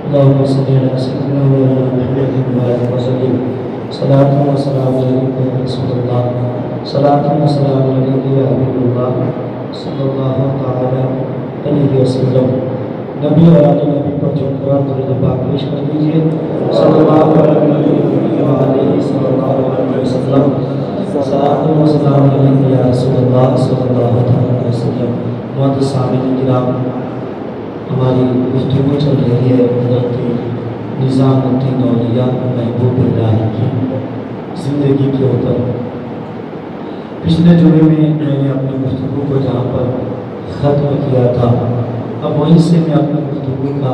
اللهم صل على سيدنا مولانا محمد وعلى آله وسلم صلاة وسلام عليك يا رسول الله صلاة وسلام عليك يا حبيب الله صلی اللہ تعالی علیہ وسلم. نبی اور آل نبی پر جو قرآن درود پاک پیش کر دیجیے. صلی اللہ علیہ وسلم. صلاۃ و سلام علیک یا رسول اللہ صلی اللہ علیہ وسلم. معزز سامعین کرام، ہماری گفتگو چل رہی ہے حضرت نظام الدین اولیاء محبوب اللہ کی زندگی کے اوپر. پچھلے جمعے میں نے اپنی گفتگو کو جہاں پر ختم کیا تھا، اب وہیں سے میں اپنی گفتگو کا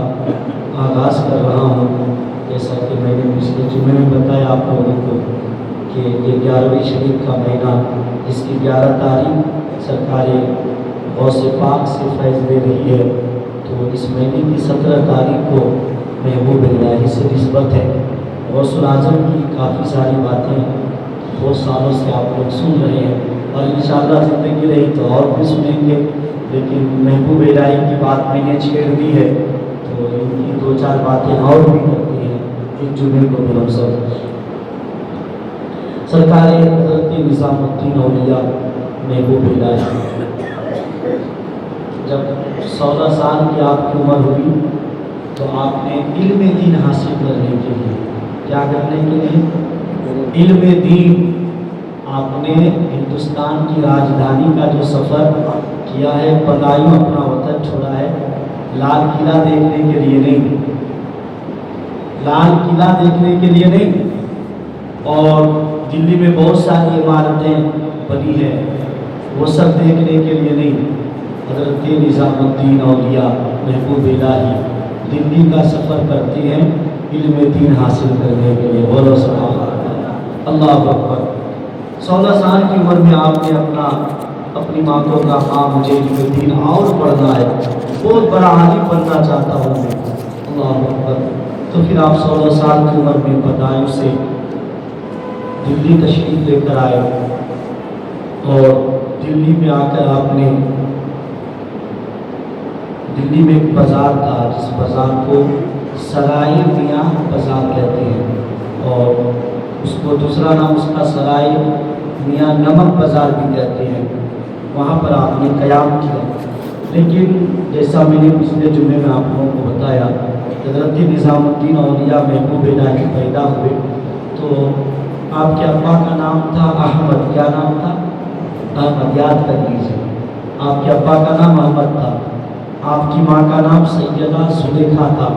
آغاز کر رہا ہوں. جیسا کہ میں نے پچھلے جمعے میں بتایا آپ لوگوں کو کہ یہ 11ویں شریف کا مہینہ، جس کی 11 تاریخ سرکار غوث پاک سے فیض دے رہی ہے، تو اس مہینے کی 17 تاریخ کو محبوب اللہ سے نسبت ہے. غوث الاعظم کی کافی ساری باتیں بہت سالوں سے آپ لوگ سن رہے ہیں، اور انشاءاللہ زندگی رہی تو اور بھی سنیں گے، لیکن محبوب الہی کی بات میں نے چھیڑ دی ہے تو ان کی 2-4 باتیں اور بھی کرتی ہیں اس جمعے کو بھی ہم سب. سرکار حضرت نظام الدین اولیاء محبوب الہی جب 16 سال کی آپ کی عمر ہوئی تو آپ نے علم دین حاصل کرنے کے لیے، کیا کرنے کے لیے؟ علم دین. آپ نے ہندوستان کی راجدھانی کا جو سفر کیا ہے، پلایوں اپنا وطن چھوڑا ہے، لال قلعہ دیکھنے کے لیے نہیں، لال قلعہ دیکھنے کے لیے نہیں، اور دلی میں بہت ساری عمارتیں بنی ہیں وہ سب دیکھنے کے لیے نہیں. حضرت نظام الدین اولیاء محبوب الہی دلی کا سفر کرتے ہیں علم دین حاصل کرنے کے لیے. بولو سبحان اللہ اکبر. 16 سال کی عمر میں آپ نے اپنی ماں کو کہا، ماں مجھے علم دین اور پڑھنا ہے، بہت بڑا عالم بننا چاہتا ہوں میں. اللہ اکبر. تو پھر آپ 16 سال کی عمر میں بدایوں سے دلی تشریف لے کر آئے، اور دلی میں آ کر آپ نے، دلی میں ایک بازار تھا جس بازار کو سرائے میاں بازار کہتے ہیں، اور اس کو دوسرا نام اس کا سرائے میاں نمک بازار بھی کہتے ہیں. وہاں پر آپ نے قیام کیا. لیکن جیسا میں نے پچھلے جمعے میں آپ لوگوں کو بتایا، حضرت نظام الدین اولیاء محبوب الہی پیدا ہوئے تو آپ کے ابا کا نام تھا احمد. کیا نام تھا؟ احمد. یاد کر لیجیے، آپ کے ابا کا نام احمد تھا، آپ کی ماں کا نام سیدہ زلیخا تھا،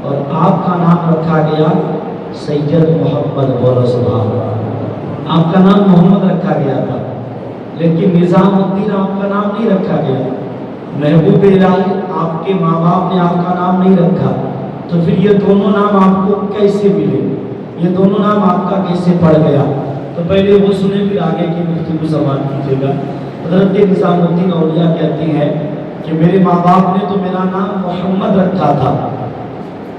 اور آپ کا نام رکھا گیا سید محمد. بولو سبحان اللہ. آپ کا نام محمد رکھا گیا تھا، لیکن نظام الدین آپ کا نام نہیں رکھا گیا. محبوب الہی آپ کے ماں باپ نے آپ کا نام نہیں رکھا، تو پھر یہ دونوں نام آپ کو کیسے ملے؟ یہ دونوں نام آپ کا کیسے پڑ گیا؟ تو پہلے وہ سنیں پھر آگے کی گفتگو سماعت کیجیے گا. حضرت نظام الدین اولیاء کہتے ہیں کہ میرے ماں باپ نے تو میرا نام محمد رکھا تھا،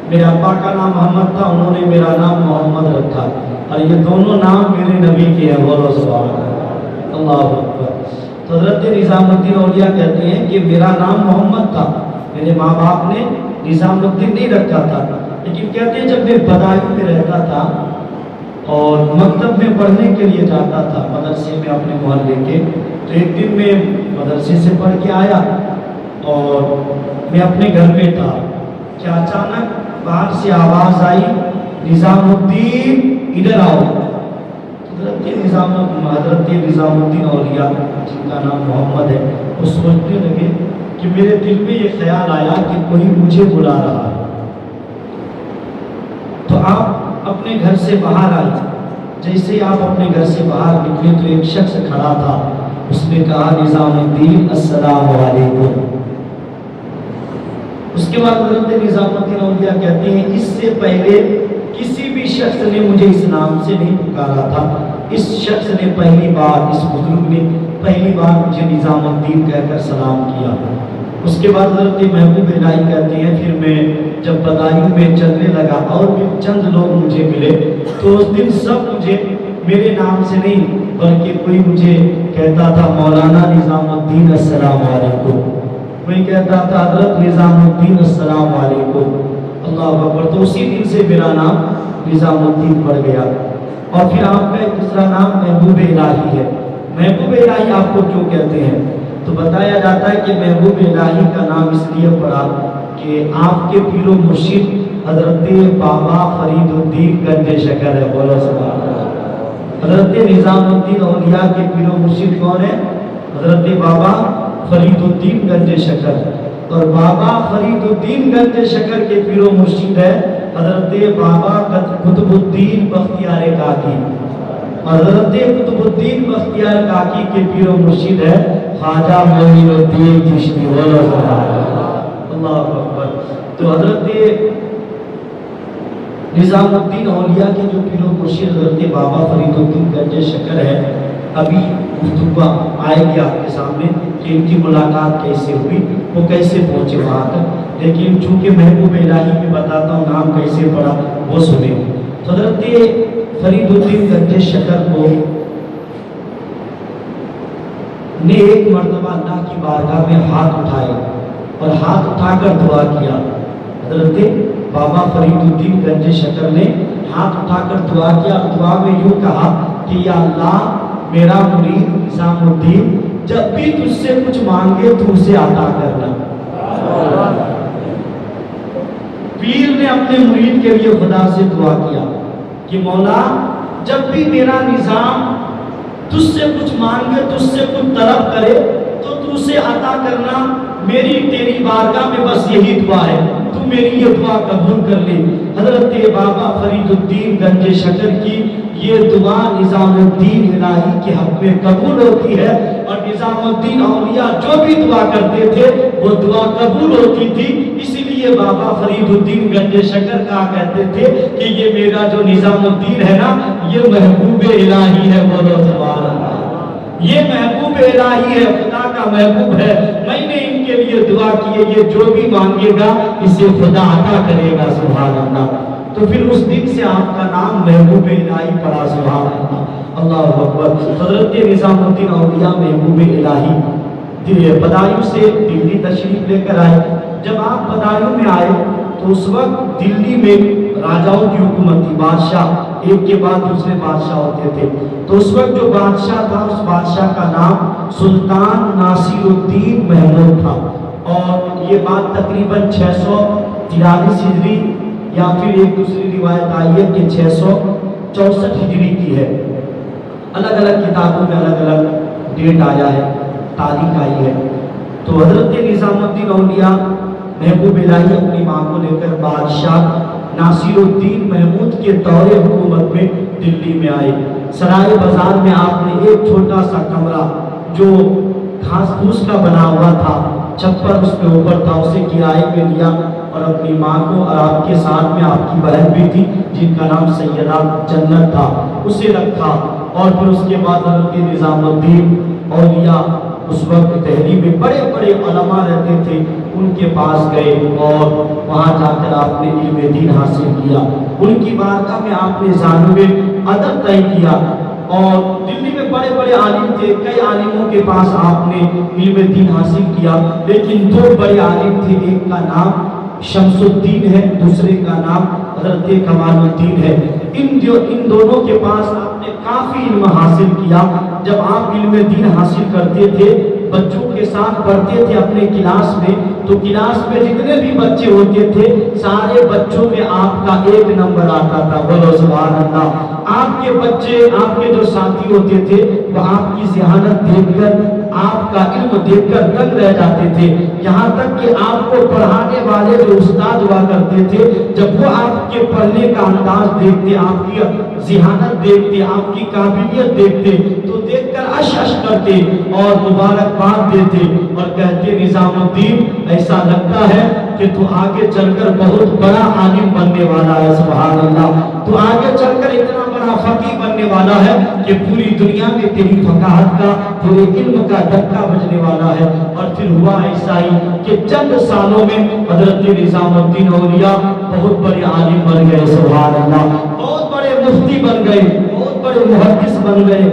میرے ابا کا نام محمد تھا، انہوں نے میرا نام محمد رکھا، اور یہ دونوں نام میرے نبی کے ہیں. بولو سبحان اللہ اکبر. تو حضرت نظام الدین اولیاء کہتے ہیں کہ میرا نام محمد تھا، میرے ماں باپ نے نظام الدین نہیں رکھا تھا. لیکن کہتے ہیں جب میں بدایوں میں رہتا تھا اور مکتب میں پڑھنے کے لیے جاتا تھا مدرسے میں اپنے محلے کے، تو ایک دن میں مدرسے سے پڑھ کے آیا اور میں اپنے گھر میں تھا کہ اچانک باہر سے آواز آئی، نظام الدین ادھر آؤ. حضرت نظام الدین اولیاء جن کا نام محمد ہے وہ سوچنے لگے کہ میرے دل میں یہ خیال آیا کہ کوئی مجھے بلا رہا ہے. تو آپ اپنے گھر سے باہر آئے. جیسے ہی آپ اپنے گھر سے باہر نکلے تو ایک شخص کھڑا تھا، اس نے کہا نظام الدین السلام علیکم. اس کے بعد حضرت نظام الدین اولیاء کہتے ہیں اس سے پہلے کسی بھی شخص نے مجھے اس نام سے نہیں پکارا تھا. اس شخص نے پہلی بار، اس بزرگ نے پہلی بار مجھے نظام الدین کہہ کر سلام کیا. اس کے بعد حضرت محبوب الہی کہتے ہیں پھر میں جب بدایوں میں چلنے لگا اور بھی چند لوگ مجھے ملے تو اس دن سب مجھے میرے نام سے نہیں بلکہ کوئی مجھے کہتا تھا مولانا نظام الدین السلام علیکم. وہی کہتا تھا حضرت نظام الدین السلام علیکم، اللہ اکبر، تو اسی دن سے میرا نام نظام الدین پڑ گیا۔ اور پھر آپ کا ایک دوسرا نام محبوب الہی ہے۔ محبوب الہی آپ کو کیوں کہتے ہیں؟ تو بتایا جاتا ہے کہ محبوب الہی کا نام اس لیے پڑا کہ آپ کے پیر و مرشد حضرت بابا فرید الدین گنج شکر ہے، بولو سبحان اللہ۔ حضرت نظام الدین اولیاء کے پیر و مرشد کون ہے؟ حضرت بابا فرید الدین گنج شکر، اور بابا فرید الدین گنج شکر کے پیر و مرشد ہے حضرت بابا قطب الدین بختیار کاکی، حضرت قطب الدین بختیار کاکی کے پیر و مرشد ہے خواجہ معین الدین چشتی، بولو سبحان اللہ اکبر۔ تو حضرت نظام الدین اولیاء کے جو پیر و مرشد حضرت بابا فرید الدین گنج شکر ہے، ابھی گفتگو آئے گی آپ کے سامنے کہ ان کی ملاقات کیسے ہوئی، وہ کیسے پہنچے وہاں تک، لیکن چونکہ محبوب الہی میں بتاتا ہوں نام کیسے پڑا وہ سنیں۔ تو حضرت فرید الدین گنج شکر کو نے ایک مرتبہ اللہ کی بارگاہ میں ہاتھ اٹھائے اور ہاتھ اٹھا کر دعا کیا۔ حضرت بابا فرید الدین گنج شکر نے ہاتھ اٹھا کر دعا کیا، اور دعا میں یوں کہا کہ یا اللہ میرا مرید نظام الدین جب بھی تجھ سے کچھ مانگے تو اسے عطا کرنا۔ پیر نے اپنے مرید کے لیے خدا سے دعا کیا کہ مولا جب بھی میرا نظام تجھ سے کچھ مانگے، تجھ سے کچھ طلب کرے تو تو اسے عطا کرنا، میری تیری بارگاہ میں بس یہی دعا ہے، تو میری یہ دعا قبول کر لے۔ حضرت بابا فرید الدین گنج شکر کی یہ دعا نظام الدین الہی کے حق میں قبول ہوتی ہے، اور نظام الدین اولیاء جو بھی دعا کرتے تھے وہ دعا قبول ہوتی تھی۔ اسی لیے بابا فرید الدین گنج شکر کہا کرتے تھے کہ یہ میرا جو نظام الدین ہے نا یہ محبوب الہی ہے، بولو سبحان اللہ، یہ محبوب الہی ہے، خدا کا محبوب ہے، میں نے ان کے لیے دعا کی ہے، یہ جو بھی مانگے گا اسے خدا عطا کرے گا، سبحان اللہ۔ تو پھر اس دن سے آپ کا نام محبوب الہی پڑا، سبحان اللہ، اللہ اکبر۔ حضرت نظام الدین اولیاء محبوب الہی بدایوں سے دلی تشریف لے کر آئے۔ جب آپ بدایوں میں آئے تو اس وقت دلی میں راجاؤں کی حکومت تھی، بادشاہ ایک کے بعد دوسرے بادشاہ ہوتے تھے، تو اس وقت جو بادشاہ تھا اس بادشاہ کا نام سلطان ناصر الدین محمود تھا، اور یہ بات تقریباً 643 ہجری یا پھر ایک دوسری روایت آئی ہے کہ 664 ہجری کی ہے، الگ الگ کتابوں میں الگ الگ ڈیٹ آیا ہے، تاریخ آئی ہے۔ تو حضرت نظام الدین اولیاء محبوب الہی اپنی ماں کو لے کر بادشاہ ناصر الدین محمود کے دور حکومت میں دلی میں آئے۔ سرائے بازار میں آپ نے ایک چھوٹا سا کمرہ جو گھاس پھوس کا بنا ہوا تھا، چھپر اس کے اوپر تھا، اسے کرائے پہ لیا، اور اپنی ماں کو اور آپ کے ساتھ میں آپ کی بہن بھی تھی جن کا نام سیدہ جنت تھا، اسے رکھا۔ اور پھر اس کے بعد حضرت نظام الدین اولیاء اس وقت دہلی میں بڑے بڑے علماء رہتے تھے، ان کے پاس گئے اور وہاں جا کر آپ نے علم دین حاصل کیا، ان کی بارگاہ میں آپ نے ضابط ادب طے کیا، اور دلی میں بڑے بڑے عالم تھے، کئی عالموں کے پاس آپ نے علم دین حاصل کیا، لیکن دو بڑے عالم تھے، ایک کا نام شمس الدین ہے، دوسرے کا نام حضرت کمال الدین ہے۔ ان دونوں کے پاس آپ نے کافی علم حاصل کیا۔ جب آپ علم دین حاصل کرتے تھے، بچوں کے ساتھ پڑھتے تھے اپنے کلاس میں، تو کلاس میں جتنے بھی بچے ہوتے تھے سارے بچوں میں آپ کا 1 نمبر آتا تھا، بولو سبحان اللہ۔ آپ کے بچے، آپ کے جو ساتھی ہوتے تھے وہ آپ کی ذہانت دیکھ کر، آپ کا علم دیکھ کر دنگ رہ جاتے تھے، یہاں تک کہ آپ کو پڑھانے والے جو استاد ہوا کرتے تھے جب وہ آپ کے پڑھنے کا انداز دیکھتے، آپ کی ذہانت دیکھتے، آپ کی قابلیت دیکھتے تو دیکھ کر اش کرتے اور مبارکباد دیتے اور کہتے نظام الدین ایسا لگتا ہے کہ تو آگے چل کر بہت بڑا عالم بننے والا ہے، سبحان اللہ، تو آگے چل کر اتنا بڑا فقیہ بننے والا ہے کہ پوری دنیا میں تیری فقاہت کا، تیرے علم کا ڈنکا بجنے والا ہے۔ اور پھر ہوا ایسا ہی کہ چند سالوں میں حضرت نظام الدین اولیاء بہت بڑے عالم بن گئے، سبحان اللہ، بہت بڑے مفتی بن گئے، بہت بڑے محدث بن گئے،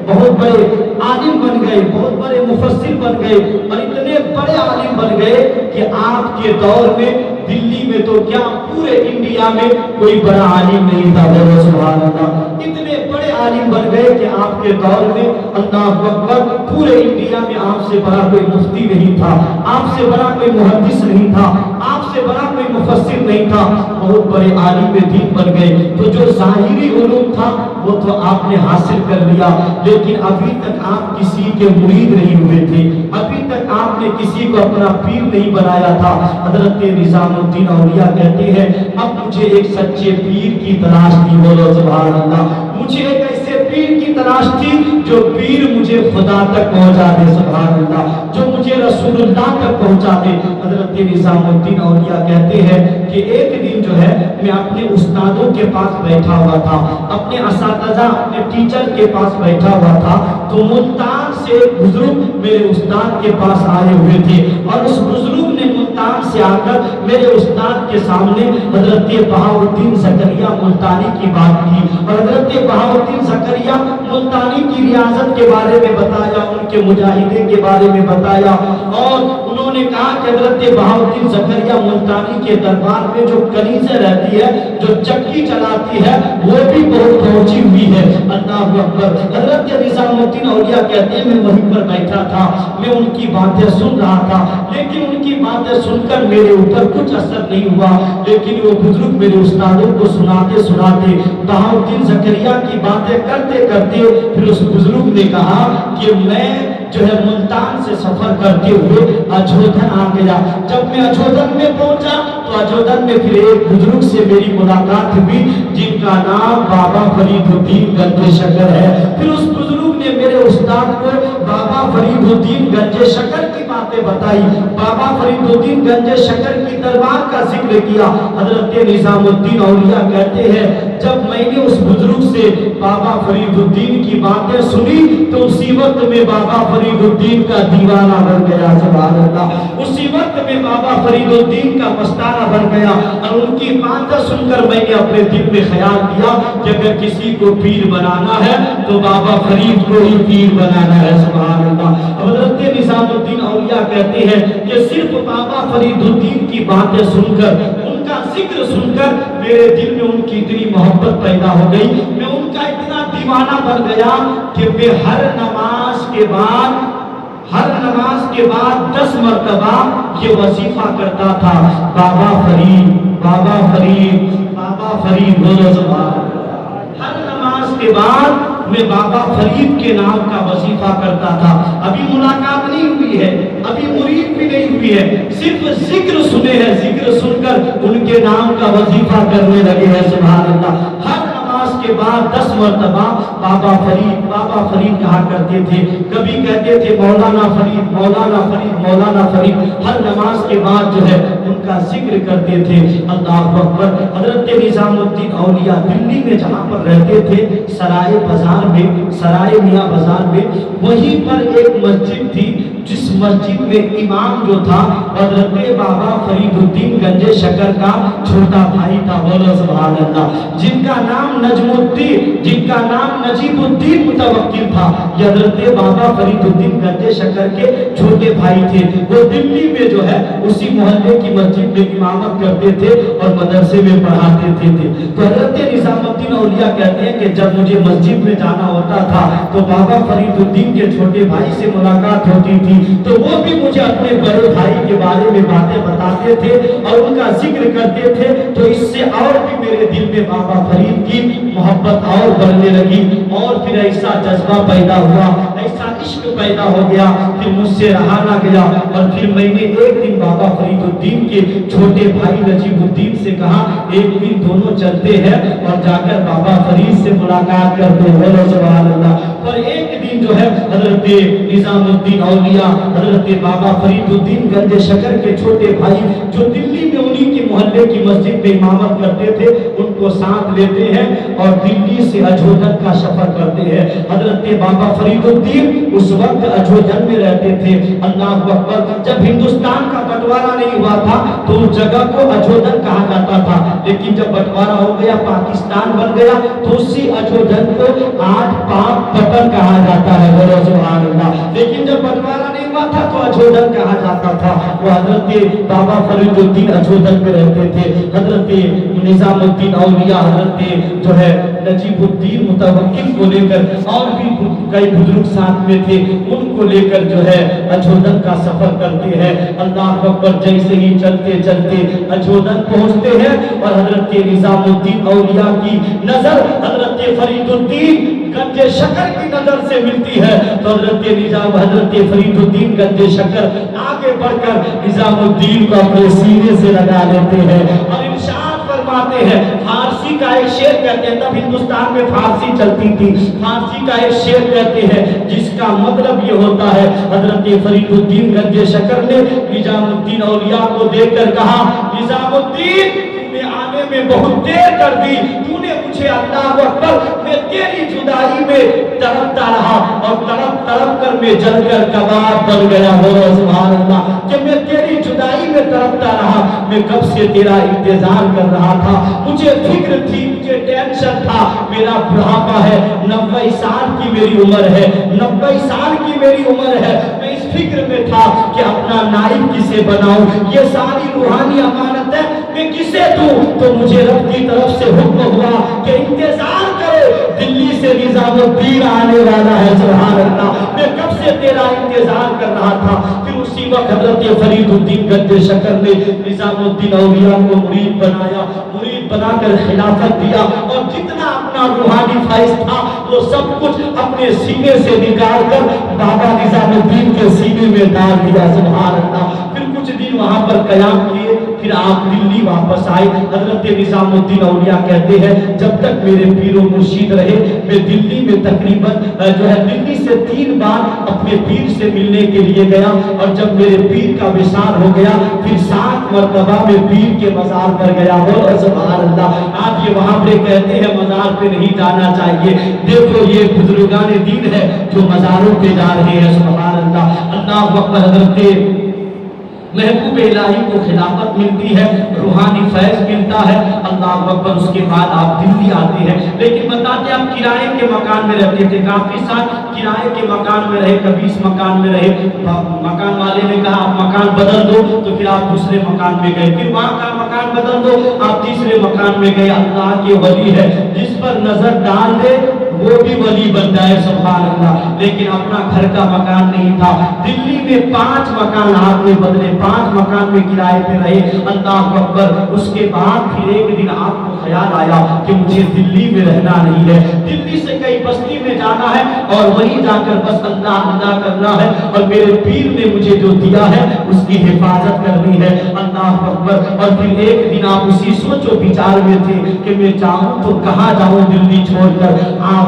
بہت بڑے عالم بن گئے، بہت بڑے مفسر بن گئے، اور اتنے बड़े आलिम बन गए कि आपके दौर में दिल्ली में तो क्या पूरे इंडिया में कोई बड़ा आलिम नहीं था। बोलो सुभान अल्लाह। इतने बड़े आलिम बन गए कि आपके दौर में अल्लाह अकबर पूरे इंडिया में आपसे बड़ा कोई मुफ्ती नहीं था, आपसे बड़ा कोई मुहद्दिस नहीं था, आपसे बड़ा कोई मुफस्सिर नहीं था। बहुत बड़े आलिम दीन बन गए। तो जो ज़ाहिरी उलूम था वो तो आपने हासिल कर लिया, लेकिन अभी तक आप किसी के मुरीद नहीं हुए थे, अभी तक आपने किसी को अपना पीर नहीं बनाया था। हजरत निजामुद्दीन औलिया कहते हैं अब मुझे एक सच्चे पीर की तलाश थी। बोलो सुभान अल्लाह। मुझे एक ऐसे पीर की तलाश थी जो पीर मुझे खुदा तक पहुंचा दे। सुभान अल्लाह। जो मुझे रसूलुल्लाह तक पहुंचा दे। हजरत निजामुद्दीन औलिया कहते हैं कि एक दिन जो है मैं अपने उस्तादों के पास बैठा हुआ था, अपने असातिज़ा अपने टीचर के पास बैठा हुआ था, तो मुल्तान से एक बुजुर्ग मेरे उस्ताद के पास आए हुए थे और उस बुजुर्ग ने मुल्तान से आकर मेरे उस्ताद के सामने हजरत बहाउद्दीन ज़करिया मुल्तानी की बात की और हजरत बहाउद्दीन ज़करिया मुल्तानी की रियासत के बारे में बताया, उनके मुजाहिदे के बारे में बताया और उन्होंने कहा कि हजरत बहाउद्दीन ज़करिया मुल्तानी के दरबार में जो कलीसिया रहती है, जो चक्की चलाती है, वो भी बहुत पहुंची हुई है। अल्लाहु अकबर। हजरत निजामुद्दीन औलिया कहते हैं मैं वहीं पर बैठा था, मैं उनकी बातें सुन रहा था, लेकिन उनकी बातें सुनकर मेरे ऊपर कुछ असर नहीं हुआ। लेकिन वो बुजुर्ग मेरे उस्तादों को सुनाते सुनाते बहाउद्दीन ज़करिया की बातें करते करते फिर उस बुजुर्ग ने कहा कि मैं जो है मुल्तान से सफर करते हुए अजोधन आ गया। जब मैं अजोधन में पहुंचा तो अजोधन में फिर एक बुजुर्ग से मेरी मुलाकात हुई जिनका नाम बाबा फरीदुद्दीन गंजे शकर है। फिर उस बुजुर्ग ने मेरे उस्ताद को बाबा फरीदुद्दीन गंजे शकर की बातें बताई, बाबा फरीदुद्दीन गंजे शकर की दरबार का जिक्र किया। हजरत निजामुद्दीन औलिया कहते हैं जब मैंने उस बुजुर्ग से बाबा फरीदुद्दीन की बातें सुनी तो उसी वक्त में बाबा फरीदुद्दीन का दीवाना बन गया। सुभान अल्लाह। उसी वक्त में बाबा फरीदुद्दीन का मस्ताना बन गया और उनकी बातें सुनकर मैंने अपने दिल में ख्याल किया कि अगर किसी को पीर बनाना है तो बाबा फरीद को ही पीर बनाना है। सुभान अल्लाह। हजरत निजामुद्दीन औलिया कहते हैं कि सिर्फ बाबा फरीदुद्दीन की बातें सुनकर, उनका जिक्र सुनकर मेरे दिल में उनकी इतनी मोहब्बत पैदा हो गई, मैं उनका इतना दीवाना बन गया कि मैं हर नमाज के बाद 10 मरतबा ये वजीफा करता था, बाबा फरीद, बाबा फरीद, बाबा फरीद। बोलो सुभान। हर नमाज के बाद मैं बाबा फरीद के नाम का वजीफा करता था। अभी मुलाकात नहीं हुई है, अभी मुरीद भी नहीं हुई है, सिर्फ जिक्र सुने हैं, जिक्र सुनकर उनके नाम का वजीफा करने लगे हैं। सुभान अल्लाह। हर के बाद 10 मरतबा बाबा फरीद कहा करते थे। कभी कहते थे मौलाना फरीद, मौलाना फरीद, मौलाना फरीद। हर नमाज के बाद जो है उनका जिक्र करते थे। अल्लाहु अकबर। हजरत निजामुद्दीन औलिया दिल्ली में जहाँ पर रहते थे सराय बाजार में, सराय मियाँ बाजार में, वहीं पर एक मस्जिद थी जिस मस्जिद में इमाम जो था हजरत बाबा फरीदुद्दीन गंजे शकर का छोटा भाई था। बोलो सुभान अल्लाह। जिनका नाम नजमुद्दीन, जिनका नाम नजीबुद्दीन मुतवक्किल था, ये हजरत बाबा फरीदुद्दीन गंजे शकर के छोटे भाई थे। वो दिल्ली में जो है उसी मोहल्ले की मस्जिद में इमामत करते थे और मदरसे में पढ़ाते थे। तो हजरत निजामुद्दीन औलिया कहते हैं कि जब मुझे मस्जिद में जाना होता था तो बाबा फरीदुद्दीन के छोटे भाई से मुलाकात होती थी, तो वो भी मुझे अपने बड़े भाई के बारे में बातें बताते थे और उनका जिक्र करते थे। तो इससे और भी मेरे दिल में बाबा फरीद की मोहब्बत और बढ़ने लगी और फिर ऐसा जज्बा पैदा हुआ, ऐसा इश्क पैदा हो गया, फिर मुझसे रहा ना गया। और फिर मैंने एक दिन बाबा फरीदुद्दीन के छोटे भाई नजीबुद्दीन से कहा एक दिन दोनों चलते हैं और जाकर बाबा फरीद से मुलाकात करते हैं। बोलो सुभान अल्लाह। और एक दिन जो है हजरत निजामुद्दीन औलिया, हजरत बाबा फरीदुद्दीन गंजे शकर के छोटे भाई जो दिल्ली में उन्हीं के मोहल्ले की मस्जिद में इमामत करते थे, उनको साथ लेते हैं और दिल्ली से अजोधन का सफर करते हैं। हजरत बाबा फरीदुद्दीन उस वक्त अजोधन में रहते थे। अल्लाहु अकबर। जब हिंदुस्तान का बंटवारा नहीं हुआ था तो उस जगह को अजोधन कहा जाता था, लेकिन जब बंटवारा हो गया, पाकिस्तान बन गया, तो उसी अजोधन को आज पाक पटन कहा जाता है। बोलो सुभान अल्लाह। लेकिन जब बंटवारा नहीं हुआ हुआ था तो अजोदर कहा जाता था। वो हजरत बाबा फरीदुद्दीन अजोदर में रहते थे। हजरत निजामुद्दीन औलिया, हजरत जो है नजीबुद्दीन मुतवक्किल को लेकर और भी कई बुजुर्ग साथ में थे, उनको लेकर जो है अजोदर का सफर करते हैं। अल्लाह अकबर। जैसे ही चलते चलते अजोदर पहुंचते हैं और हजरत निजामुद्दीन औलिया की नजर हजरत फरीदुद्दीन गंजे शकर की नजर से मिलती है, तो हजरत फरीदुद्दीन गंजे शकर आगे बढ़कर निजामुद्दीन को अपने सीने से लगा लेते हैं और इरशाद फरमाते हैं। फारसी का एक शेर कहते हैं, तब हिंदुस्तान में फारसी चलती थी, फारसी का एक शेर कहते हैं जिसका मतलब ये होता है, हजरत फरीदुद्दीन गंजे शकर ने निजामुद्दीन औलिया को देखकर कहा, निजामुद्दीन तूने आने में बहुत देर कर दी, तूने मुझे अल्लाह अकबर मैं तेरी जुदाई में तड़पता रहा और तड़प तड़प कर मैं जलकर कबाब बन गया। बोलो सुभान अल्लाह। कि मैं तेरी जुदाई में तड़पता रहा, मैं कब से तेरा इंतजार कर रहा था, मुझे फिक्र थी, मुझे टेंशन था, मेरा बुढ़ापा है, 90 साल की मेरी उम्र है, 90 साल की मेरी उम्र है, मैं इस फिक्र में था कि अपना नाइब किसे बनाऊं, ये सारी रूहानी अमानत है मैं किसे दूं। तो मुझे रब की तरफ से हुक्म हुआ कि इंतजार करो, दिल्ली से निजामुद्दीन आने वाला है। सुभान अल्लाह। मैं कब से तेरा इंतजार कर रहा था। फिर उसी वक्त हजरत फरीदुद्दीन गंजे शकर ने निजामुद्दीन औलिया को मुरीद बनाया, मुरीद बनाकर खिलाफत दिया और जितना अपना रूहानी फैज था वो सब कुछ अपने सीने से निकाल कर बाबा निजामुद्दीन के सीने में डाल दिया। सुभान अल्लाह। फिर कुछ दिन वहां पर कयाम किए, फिर आप दिल्ली वापस आए। हजरत निजामुद्दीन औलिया कहते हैं जब तक मेरे पीरो मुर्शिद रहे मैं दिल्ली में तकरीबन जो है दिल्ली से 3 बार अपने पीर से मिलने के लिए गया और जब मेरे पीर का विसार हो गया फिर 7 मरतबा में पीर के मजार पर गया। बोलो सुभान अल्लाह। आज ये वहां पे कहते हैं मजार पे नहीं जाना चाहिए, देखो ये बुजुर्गान दीन है जो मजारों पे जा रहे हैं। सुभान अल्लाह। अल्लाह अकबर। हजरत महबूब इलाही को खिलाफत मिलती है, रूहानी फैज मिलता है। अल्लाह अकबर। उसके बाद आप दिल्ली आते हैं, लेकिन बताते आप किराए के मकान में रहते थे, काफी साल किराए के मकान में रहे, कभी इस मकान में रहे, मकान वाले ने कहा आप मकान बदल दो, तो फिर आप दूसरे मकान में गए, फिर वहां का मकान बदल दो, आप तीसरे मकान में गए। अल्लाह के वली है, जिस पर नजर डाल दे वो भी वली बन जाए। सुभान अल्लाह। लेकिन अपना घर का मकान नहीं था। दिल्ली में 5 मकान आपने बदले, 5 मकान में किराए पे रहे। अल्लाह अकबर। उसके बाद फिर एक दिन आपको ख्याल आया कि मुझे दिल्ली में रहना नहीं है, दिल्ली से कई बस्ती में जाना है और वहीं जाकर बस अल्लाह अल्लाह करना है और मेरे पीर ने मुझे जो दिया है उसकी हिफाजत करनी है। अल्लाह अकबर। और फिर एक दिन आप उसी सोचो विचार में थे कि मैं जाऊं तो कहां जाऊं दिल्ली छोड़कर।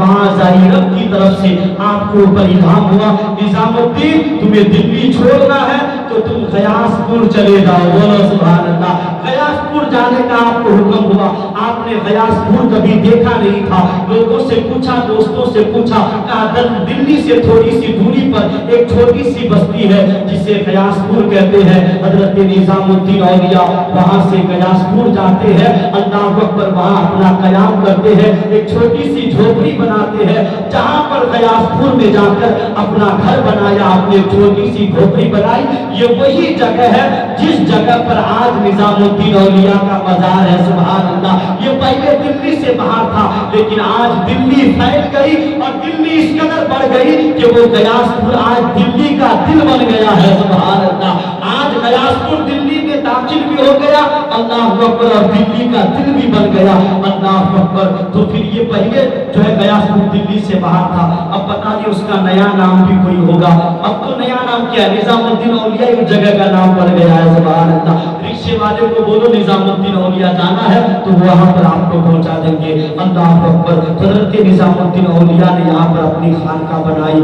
आवाज आई रब की तरफ से, आपको ऊपर इल्हाम हुआ निजामुद्दीन तुम्हें दिल्ली छोड़ना है तो तुम गयासपुर चले जाओ। बोलो सुभान अल्लाह। गयासपुर जाने का आपको हुक्म हुआ। आपने गयासपुर कभी देखा नहीं था, लोगों से पूछा, दोस्तों से पूछा, कहा दिल्ली से थोड़ी सी दूरी पर एक छोटी सी बस्ती है जिसे गयासपुर कहते हैं। हजरत निजामुद्दीन औलिया वहां से गयासपुर जाते हैं। अल्लाह अकबर। वहां अपना कयाम करते हैं, एक छोटी सी झोपड़ी बनाते हैं जहां पर गयासपुर में जाकर अपना घर बनाया, अपने छोटी सी झोपड़ी बनाई। ये वही जगह है जिस जगह पर आज निजामुद्दीन औलिया का मजार है। सुभान अल्लाह। ये पहले दिल्ली से बाहर था, लेकिन आज दिल्ली फैल गई और दिल्ली इस कदर बढ़ गई कि वो गयासपुर आज दिल्ली का दिल बन गया है। सुभान अल्लाह। आज गयासपुर दिल्ली में दाखिल भी हो गया। अल्लाह अकबर। और दिल्ली का दिल भी बन गया। अल्लाह अकबर। तो फिर ये पहले जो है गयासपुर दिल्ली से बाहर था, अब पता नहीं उसका नया नाम भी कोई होगा। अब तो नया नाम क्या है, निजामुद्दीन औलिया उस जगह का नाम पड़ गया है। सुभान अल्लाह। रिक्शे वाले को बोलो निजामुद्दीन औलिया जाना है तो वहां पर आपको पहुंचा देंगे। अल्लाह अकबर। हजरत निजामुद्दीन औलिया ने यहाँ पर अपनी खानका बनाई।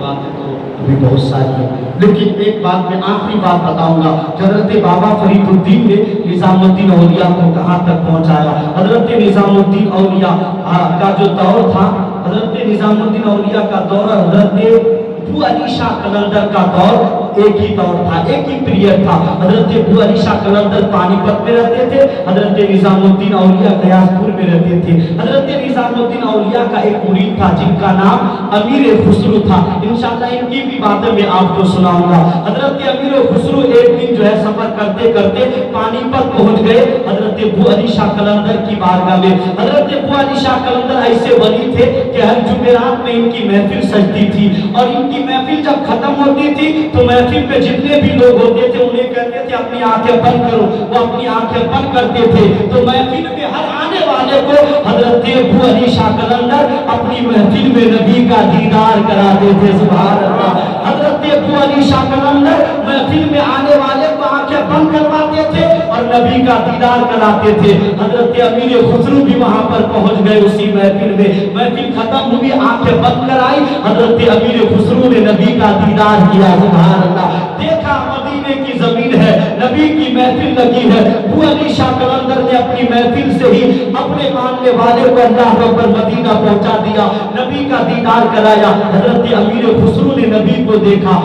बातें तो अभी बहुत सारी है, लेकिन एक बात मैं आखिरी बात बताऊंगा। हजरत बाबा फरीदुद्दीन ने निजामुद्दीन औलिया को कहां तक पहुंचाया। हजरत निजामुद्दीन औलिया का जो दौर था, हजरत निजामुद्दीन औलिया का दौर हजरत अली शाह कलंदर का दौर एक ही दौर था, एक ही पीरियड था। हजरत अबू अली शाह कलंदर पानीपत में रहते थे, हजरत निजामुद्दीन औलिया गयासपुर में रहते थे। हजरत निजामुद्दीन औलिया का एक मुरीद था जिनका नाम अमीर खुसरू था। इंशाअल्लाह इनकी भी बातें मैं आपको सुनाऊंगा। हजरत अमीर खुसरू एक दिन जो है सफर करते करते पानीपत पहुंच गए हजरत अबू अली शाह कलंदर की बारगाह में। हजरत अबू अली शाह कलंदर ऐसे वली थे कि हर जुमेरात में इनकी महफिल सजती थी, और इनकी महफिल जब खत्म होती थी तो महफिल पे जितने भी लोग होते थे उन्हें कहते थे अपनी आंखें बंद करो, वो अपनी आंखें बंद करते थे। तो महफिल में हर आने वाले को हजरत अबू अली शाह कलंदर अपनी महफिल में नबी का दीदार कराते थे। सुभान अल्लाह। हजरत अबू अली शाह कलंदर महफिल में आने वाले को आंखें बंद करवाते थे और नबी का दीदार कराते थे। हजरत अमीर खुसरू भी वहां पर पहुंच गए उसी महफिल में। महफिल खत्म हुई, आंखें बंद कराई, हजरत अमीर खुसरू ने नबी का दीदार किया। सुभान अल्लाह। देखा मदीने की जमीन है, नबी की महफिल लगी है। अबू अली शाह कलंदर ने अपनी महफिल से ही अपने मानने वाले को अल्लाह पर मदीना पहुंचा दिया, नबी का दीदार कराया। हजरत अमीर खुसरू ने नबी को देखा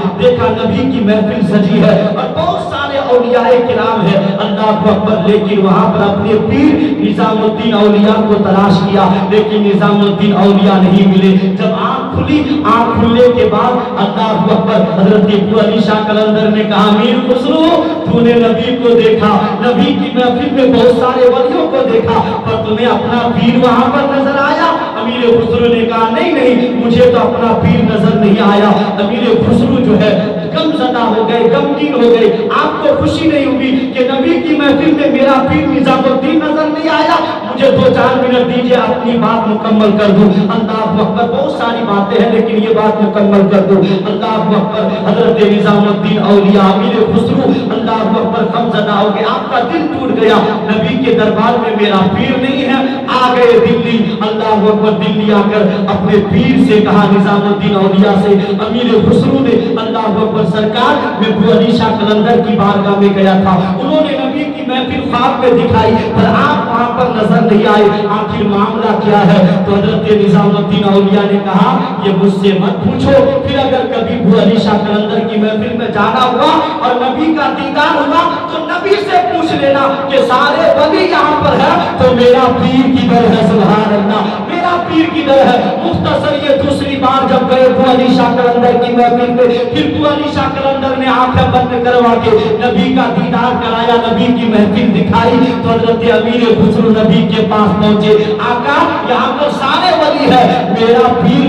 नबी की महफिल सजी है और बहुत सारे औलियाए किराम है, अल्लाह अकबर। लेकिन वहां पर अपने पीर निजामुद्दीन औलिया को तलाश किया, लेकिन निजामुद्दीन औलिया नहीं मिले। जब आंख खुली, आंख खुलने के बाद अल्लाह अकबर, हजरत अबू अली शाह कलंदर ने कहा, अमीर खुसरू तूने नबी को देखा, नबी की महफिल में बहुत सारे वलियों को देखा, पर तुम्हें अपना पीर वहां पर नजर आया? अमीर खुसरू ने कहा, नहीं, मुझे तो अपना पीर नजर नहीं आया। अमीर खुसरू जो है गमज़दा हो गए, गमगीन हो गए। आपको खुशी नहीं हुई कि नबी की महफिल में मेरा पीर निजामुद्दीन नजर नहीं आया? मुझे 2-4 मिनट दीजिए, अपनी बात मुकम्मल कर दूं। अल्लाह अकबर। बहुत सारी बातें हैं लेकिन ये बात मुकम्मल कर दूं। अल्लाह अकबर। हजरत निजामुद्दीन औलिया अमीर खुसरू अल्लाह अकबर गमज़दा हो गए, आपका दिल टूट गया, नबी के दरबार में मेरा पीर नहीं है। आ गए दिल्ली, अल्लाह अकबर। दिल्ली आकर अपने पीर से कहा, निजामुद्दीन औलिया से, अमीर खुसरू ने अल्लाह अकबर सरकार में अबू अली शाह कलंदर की बारगाह में गया था, उन्होंने नबी की महफिल ख्वाब में दिखाई पर आप वहां पर नजर नहीं आए, आखिर मामला क्या है? तो हजरत निजामुद्दीन औलिया ने कहा, ये मुझसे मत पूछो, फिर अगर कभी अबू अली शाह कलंदर की महफिल में जाना हुआ और नबी का दीदार हुआ तो नबी से पूछ लेना कि सारे वली यहाँ पर है तो मेरा पीर किधर है? सुभान अल्लाह। मेरा पीर किधर है? मुख्तसर ये दूसरी बार जब गए अबू अली शाह कलंदर की महफिल में, फिर अबू अली शाह कलंदर ने आंखें बंद करवा के नबी का दीदार कराया, नबी की महफिल दिखाई तो हजरत अमीर खुसरू नबी के पास पहुंचे, आका यहाँ पर सारे वली है, मेरा पीर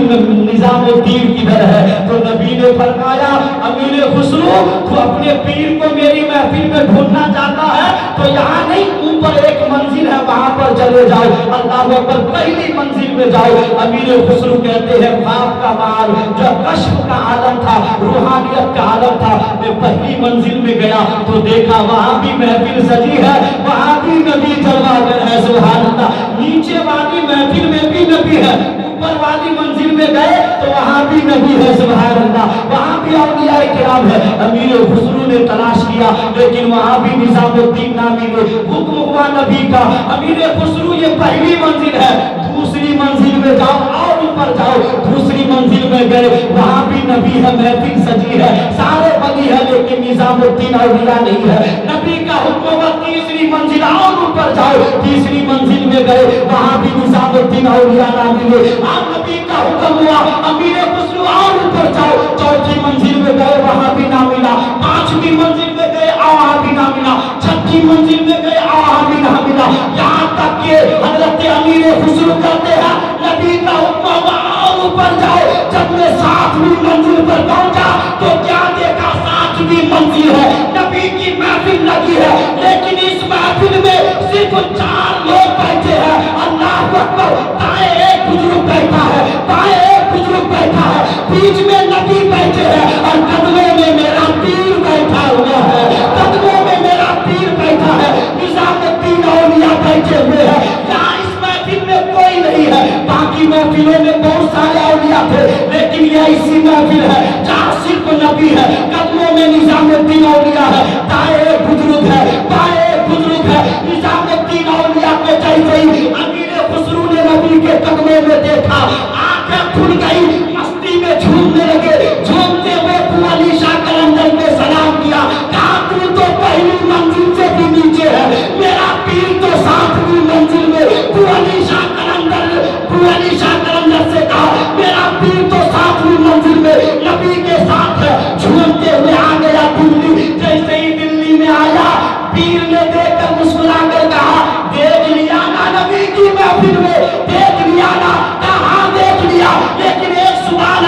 निजामुद्दीन किधर है? तो नबी ने फरमाया, अमीर खुसरू तू अपने पीर को मेरी महफिल में ढूंढना चाहता है तो यहाँ नहीं, ऊपर एक मंजिल है वहां पर चले जाओ। अल्लाह अकबर। पहली मंजिल में जाओ। अमीर खुसरू कहते हैं, ख्वाब का माल जो कश्फ का आलम था, रूहानियत का आलम था, मैं पहली मंजिल में गया तो देखा वहां भी महफिल सजी है, वहां भी नबी जलवागर है। सुभान अल्लाह। नीचे वाली महफिल में भी नबी है, ऊपर वाली मंजिल में गए तो वहां भी नबी है। सुभान अल्लाह। वहां भी औलिया किराम है। अमीर खुसरू ने तलाश किया लेकिन वहां भी निजामुद्दीन ना मिले। हुक्म हुआ नबी का, अमीर खुसरू ये पहली मंजिल है, दूसरी मंजिल में जाओ और ऊपर जाओ। दूसरी मंजिल में गए, वहां भी नबी है, महफिल सजी है, सारे वली है, लेकिन निजामुद्दीन औलिया नहीं है। नबी का हुक्म हुआ तीसरी मंजिल और ऊपर जाओ। तीसरी मंजिल में गए, वहां भी निजामुद्दीन औलिया ना मिले। आप नबी का हुक्म हुआ, अमीर खुसरू और ऊपर जाओ। चौथी मंजिल में गए, वहां भी ना मिला। पांचवी मंजिल में गए, वहां भी ना मिला। छठी मंजिल में गए, वहां भी ना मिला। यहाँ तक के हजरत अमीर खुसरू कहते हैं, नबी का हुक्म हुआ और ऊपर जाओ। जब मैं 7वीं मंजिल पर पहुंचा तो क्या देखा? 7वीं मंजिल है, नबी की महफिल लगी है, लेकिन इस महफिल में सिर्फ 4 लोग बैठे हैं। अल्लाह अकबर। दाएं एक बुजुर्ग बैठा है, बाएं एक बुजुर्ग बैठा है, बीच में नबी बैठे हैं और कदमों में मेरा पीर बैठा हुआ है। कदमों में मेरा पीर बैठा है, निजामुद्दीन औलिया बैठे हुए हैं। यहाँ इस महफिल में कोई नहीं है, बाकी महफिलों में बहुत सारे औलिया थे, लेकिन ये ऐसी महफिल है जहाँ सिर्फ नबी है। कदमों में निजामुद्दीन औलिया है, दाएं एक बुजुर्ग है, बाएं एक बुजुर्ग है। निजामुद्दीन औलिया को जैसे ही अमीर खुसरू ने नबी के कदमों में देखा, आंखें खुल गई, मस्ती में झूमने लगे। झूमते हुए अबू अली शाह कलंदर के ابو علی شاہ قلندر سے کہا میرا پیر تو 7ویں منزل میں نبی کے ساتھ ہے، جھومتے ہوئے آ گیا دلی۔ جیسے ہی دلی میں آیا پیر نے دیکھ کر مسکرا کر کہا دیکھ لیا نا نبی کی محفل میں، دیکھ لیا نا؟ کہاں دیکھ لیا، لیکن ایک سوال